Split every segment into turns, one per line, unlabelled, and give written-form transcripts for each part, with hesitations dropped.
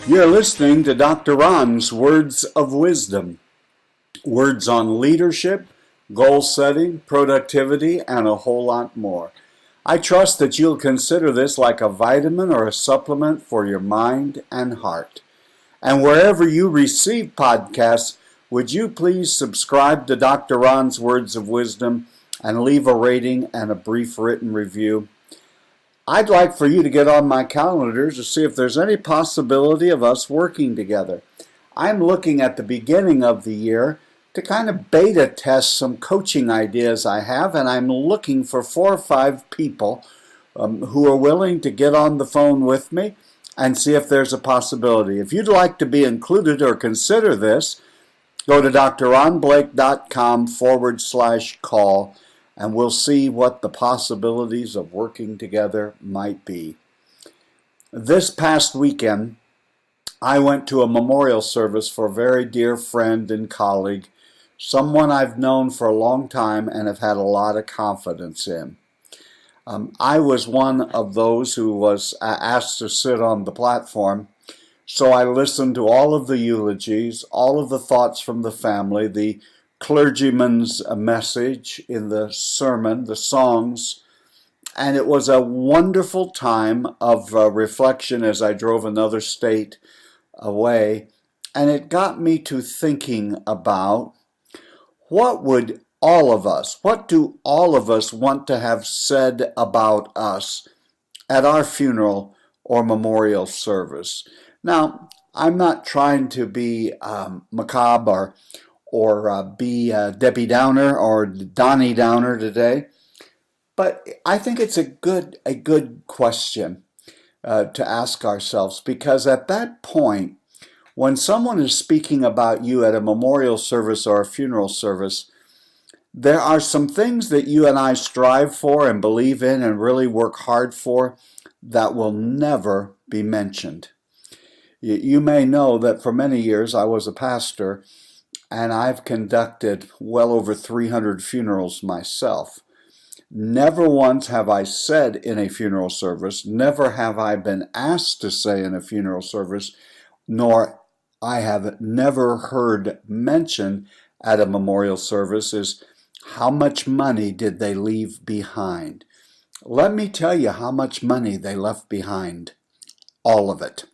You're listening to Dr. Ron's Words of Wisdom. Words on leadership, goal setting, productivity, and a whole lot more. I trust that you'll consider this like a vitamin or a supplement for your mind and heart. And wherever you receive podcasts, would you please subscribe to Dr. Ron's Words of Wisdom and leave a rating and a brief written review? I'd like for you to get on my calendar to see if there's any possibility of us working together. I'm looking at the beginning of the year to kind of beta test some coaching ideas I have, and I'm looking for 4 or 5 people who are willing to get on the phone with me and see if there's a possibility. If you'd like to be included or consider this, go to drronblake.com/call. And we'll see what the possibilities of working together might be. This past weekend, I went to a memorial service for a very dear friend and colleague, someone I've known for a long time and have had a lot of confidence in. I was one of those who was asked to sit on the platform, so I listened to all of the eulogies, all of the thoughts from the family, the clergyman's message in the sermon, the songs, and it was a wonderful time of reflection as I drove another state away, and it got me to thinking about what do all of us want to have said about us at our funeral or memorial service. Now, I'm not trying to be macabre or be Debbie Downer or Donnie Downer today. But I think it's a good question to ask ourselves, because at that point, when someone is speaking about you at a memorial service or a funeral service, there are some things that you and I strive for and believe in and really work hard for that will never be mentioned. You may know that for many years I was a pastor, and I've conducted well over 300 funerals myself. Never once have I said in a funeral service, never have I been asked to say in a funeral service, nor I have never heard mentioned at a memorial service is how much money did they leave behind. Let me tell you how much money they left behind. All of it.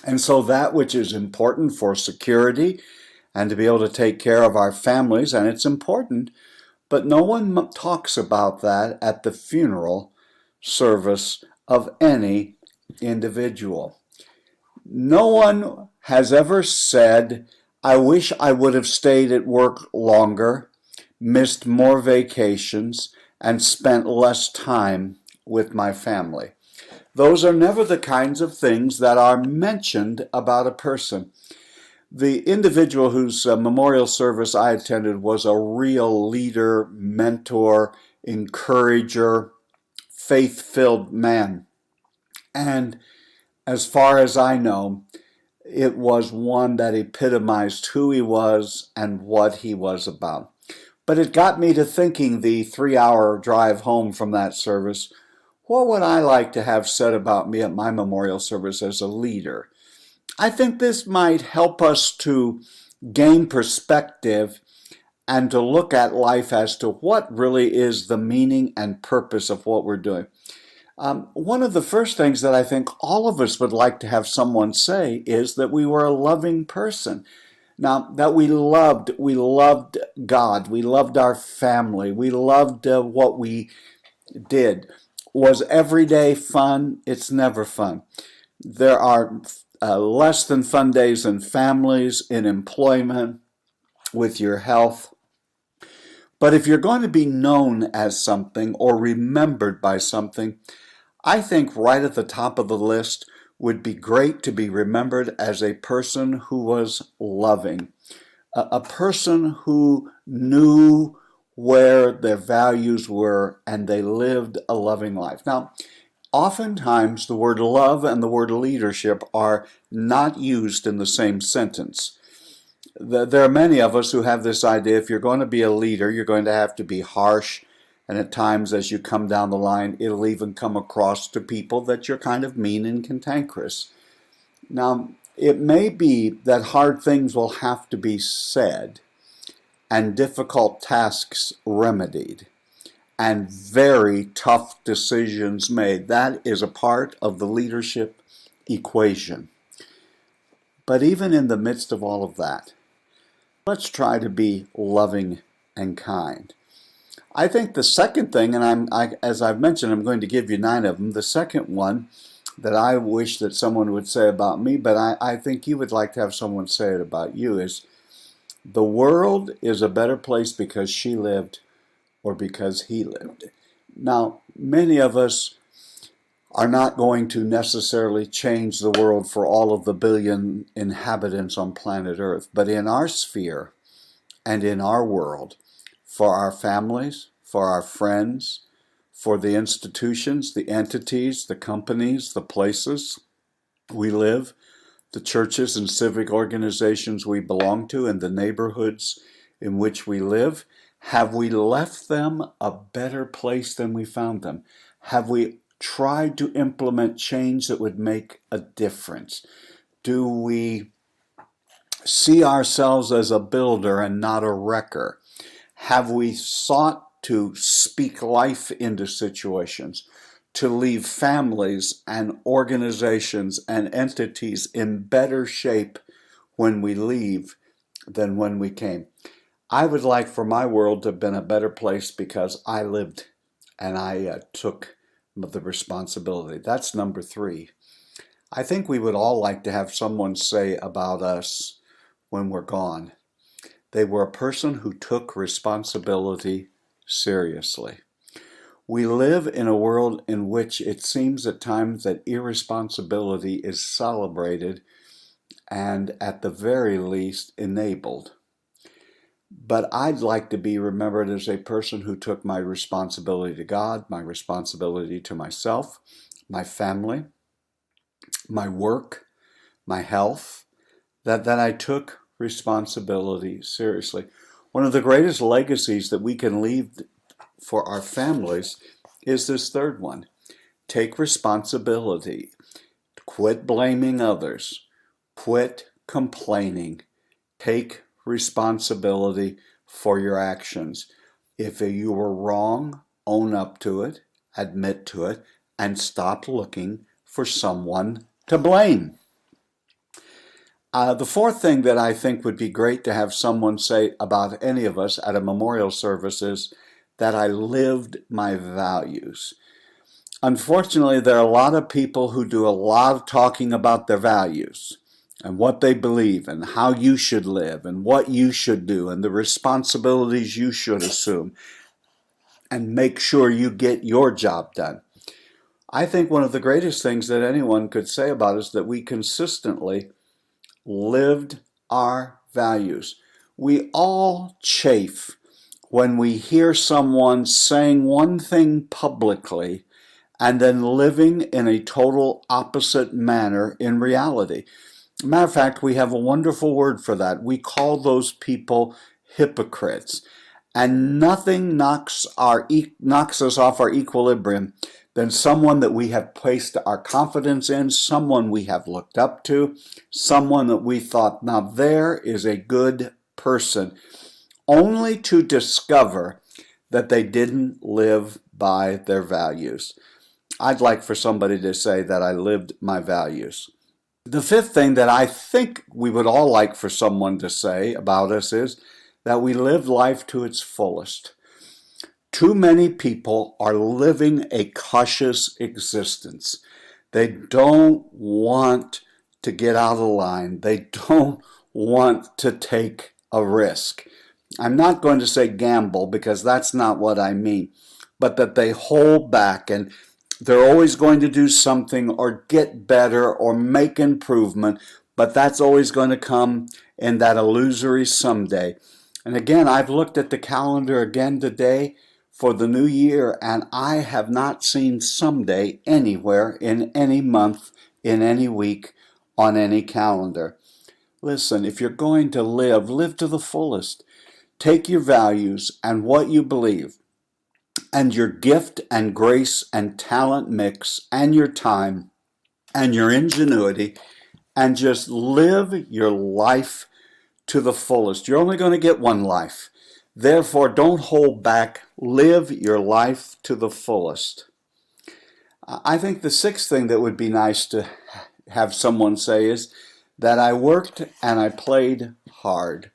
And so that which is important for security and to be able to take care of our families, and it's important, but no one talks about that at the funeral service of any individual. No one has ever said, I wish I would have stayed at work longer, missed more vacations, and spent less time with my family. Those are never the kinds of things that are mentioned about a person. The individual whose memorial service I attended was a real leader, mentor, encourager, faith-filled man. And as far as I know, it was one that epitomized who he was and what he was about. But it got me to thinking the 3-hour drive home from that service, what would I like to have said about me at my memorial service as a leader? I think this might help us to gain perspective and to look at life as to what really is the meaning and purpose of what we're doing. One of the first things that I think all of us would like to have someone say is that we were a loving person. Now, that we loved God, we loved our family, we loved what we did. Was every day fun? It's never fun. There are less than fun days in families, in employment, with your health. But if you're going to be known as something or remembered by something, I think right at the top of the list would be great to be remembered as a person who was loving, a person who knew where their values were and they lived a loving life. Now, oftentimes, the word love and the word leadership are not used in the same sentence. There are many of us who have this idea, if you're going to be a leader, you're going to have to be harsh, and at times as you come down the line, it'll even come across to people that you're kind of mean and cantankerous. Now, It may be that hard things will have to be said and difficult tasks remedied and very tough decisions made. That is a part of the leadership equation. But even in the midst of all of that, let's try to be loving and kind. I think the second thing, and as I've mentioned, I'm going to give you 9 of them. The second one that I wish that someone would say about me, but I think you would like to have someone say it about you, is the world is a better place because she lived or because he lived. Now, many of us are not going to necessarily change the world for all of the billion inhabitants on planet Earth, but in our sphere and in our world, for our families, for our friends, for the institutions, the entities, the companies, the places we live, the churches and civic organizations we belong to, and the neighborhoods in which we live, have we left them a better place than we found them? Have we tried to implement change that would make a difference? Do we see ourselves as a builder and not a wrecker? Have we sought to speak life into situations, to leave families and organizations and entities in better shape when we leave than when we came? I would like for my world to have been a better place because I lived and I took the responsibility. That's number 3. I think we would all like to have someone say about us when we're gone, they were a person who took responsibility seriously. We live in a world in which it seems at times that irresponsibility is celebrated and at the very least enabled. But I'd like to be remembered as a person who took my responsibility to God, my responsibility to myself, my family, my work, my health, that I took responsibility seriously. One of the greatest legacies that we can leave for our families is this third one. Take responsibility. Quit blaming others. Quit complaining. Take responsibility for your actions. If you were wrong, own up to it, admit to it, and stop looking for someone to blame. The fourth thing that I think would be great to have someone say about any of us at a memorial service is that I lived my values. Unfortunately, there are a lot of people who do a lot of talking about their values and what they believe and how you should live and what you should do and the responsibilities you should assume and make sure you get your job done. I think one of the greatest things that anyone could say about us is that we consistently lived our values. We all chafe when we hear someone saying one thing publicly and then living in a total opposite manner in reality. Matter of fact, we have a wonderful word for that. We call those people hypocrites. And nothing knocks us off our equilibrium than someone that we have placed our confidence in, someone we have looked up to, someone that we thought, now there is a good person, only to discover that they didn't live by their values. I'd like for somebody to say that I lived my values. The fifth thing that I think we would all like for someone to say about us is that we lived life to its fullest. Too many people are living a cautious existence. They don't want to get out of line. They don't want to take a risk. I'm not going to say gamble because that's not what I mean, but that they hold back and they're always going to do something or get better or make improvement, but that's always going to come in that illusory someday. And again, I've looked at the calendar again today for the new year, and I have not seen someday anywhere in any month, in any week, on any calendar. Listen, if you're going to live to the fullest. Take your values and what you believe, and your gift and grace and talent mix, and your time, and your ingenuity, and just live your life to the fullest. You're only going to get one life. Therefore, don't hold back. Live your life to the fullest. I think the sixth thing that would be nice to have someone say is that I worked and I played hard.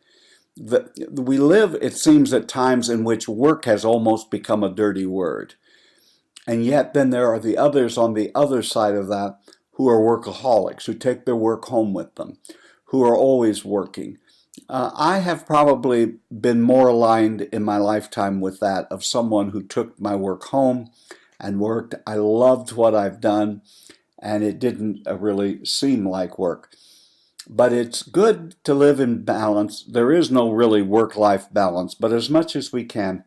We live, it seems, at times in which work has almost become a dirty word. And yet then there are the others on the other side of that who are workaholics, who take their work home with them, who are always working. I have probably been more aligned in my lifetime with that, of someone who took my work home and worked. I loved what I've done, and it didn't really seem like work. But it's good to live in balance. There is no really work-life balance, but as much as we can.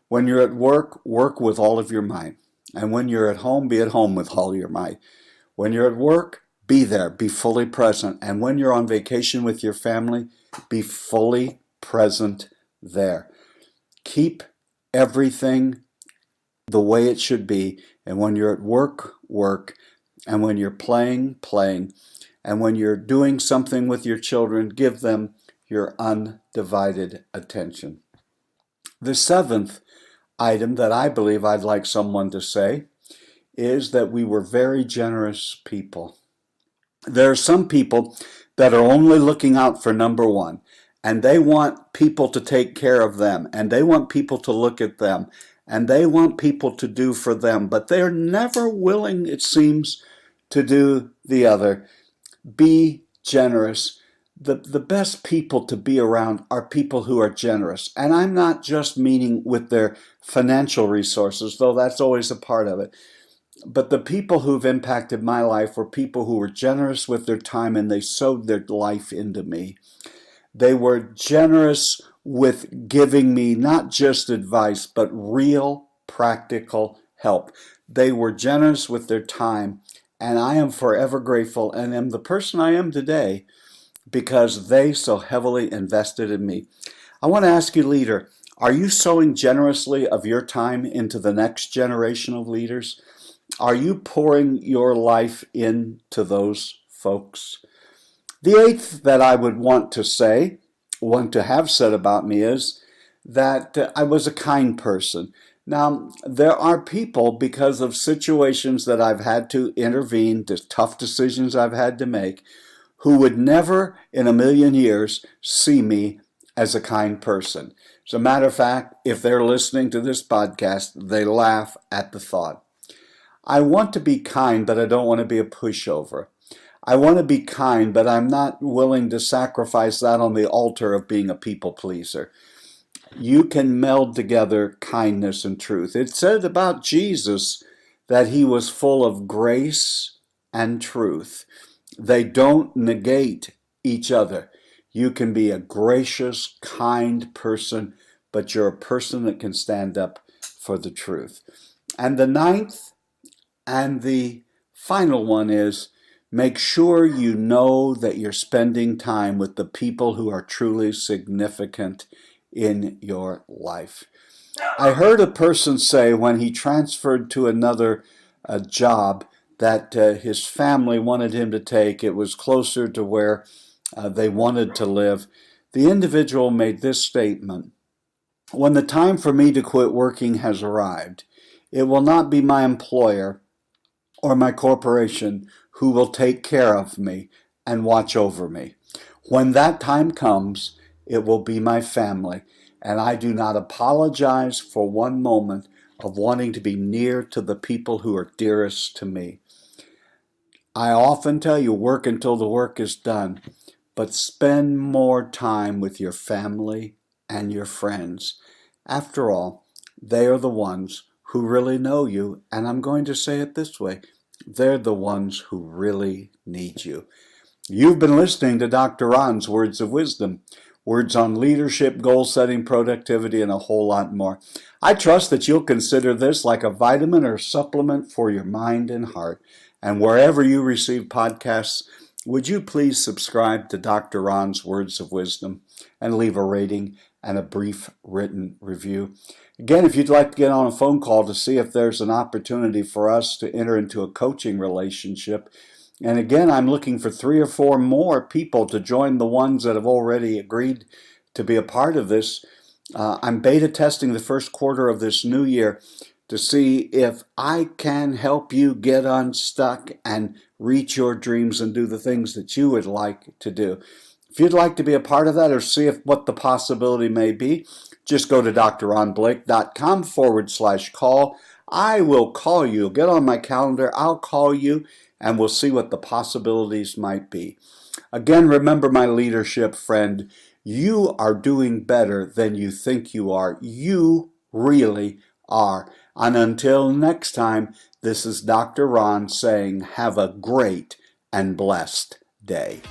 When you're at work, work with all of your might. And when you're at home with all your might. When you're at work, be there, be fully present. And when you're on vacation with your family, be fully present there. Keep everything the way it should be. And when you're at work, work. And when you're playing, playing. And when you're doing something with your children, give them your undivided attention. The seventh item that I believe I'd like someone to say is that we were very generous people. There are some people that are only looking out for number one, and they want people to take care of them, and they want people to look at them, and they want people to do for them, but they're never willing, it seems, to do the other. Be generous. The best people to be around are people who are generous. And I'm not just meaning with their financial resources, though that's always a part of it. But the people who've impacted my life were people who were generous with their time, and they sowed their life into me. They were generous with giving me not just advice, but real practical help. They were generous with their time, and I am forever grateful and am the person I am today because they so heavily invested in me. I want to ask you, leader, are you sowing generously of your time into the next generation of leaders? Are you pouring your life into those folks? The eighth that I would want to have said about me is that I was a kind person. Now, there are people, because of situations that I've had to intervene, the tough decisions I've had to make, who would never in a million years see me as a kind person. As a matter of fact, if they're listening to this podcast, they laugh at the thought. I want to be kind, but I don't want to be a pushover. I want to be kind, but I'm not willing to sacrifice that on the altar of being a people pleaser. You can meld together kindness and truth. It said about Jesus that he was full of grace and truth. They don't negate each other. You can be a gracious, kind person, but you're a person that can stand up for the truth. And the ninth and the final one is, make sure you know that you're spending time with the people who are truly significant in your life. I heard a person say when he transferred to another job that his family wanted him to take, it was closer to where they wanted to live. The individual made this statement: when the time for me to quit working has arrived, it will not be my employer or my corporation who will take care of me and watch over me. When that time comes, it will be my family, and I do not apologize for one moment of wanting to be near to the people who are dearest to me. I often tell you, work until the work is done, but spend more time with your family and your friends. After all, they are the ones who really know you, and I'm going to say it this way, they're the ones who really need you. You've been listening to Dr. Ron's Words of Wisdom, words on leadership, goal setting, productivity, and a whole lot more. I trust that you'll consider this like a vitamin or supplement for your mind and heart. And wherever you receive podcasts, would you please subscribe to Dr. Ron's Words of Wisdom and leave a rating and a brief written review. Again, if you'd like to get on a phone call to see if there's an opportunity for us to enter into a coaching relationship, And again, I'm looking for 3 or 4 more people to join the ones that have already agreed to be a part of this. I'm beta testing the first quarter of this new year to see if I can help you get unstuck and reach your dreams and do the things that you would like to do. If you'd like to be a part of that or see what the possibility may be, just go to drronblake.com/call. I will call you. Get on my calendar. I'll call you and we'll see what the possibilities might be. Again, remember, my leadership friend, you are doing better than you think you are. You really are. And until next time, this is Dr. Ron saying, have a great and blessed day.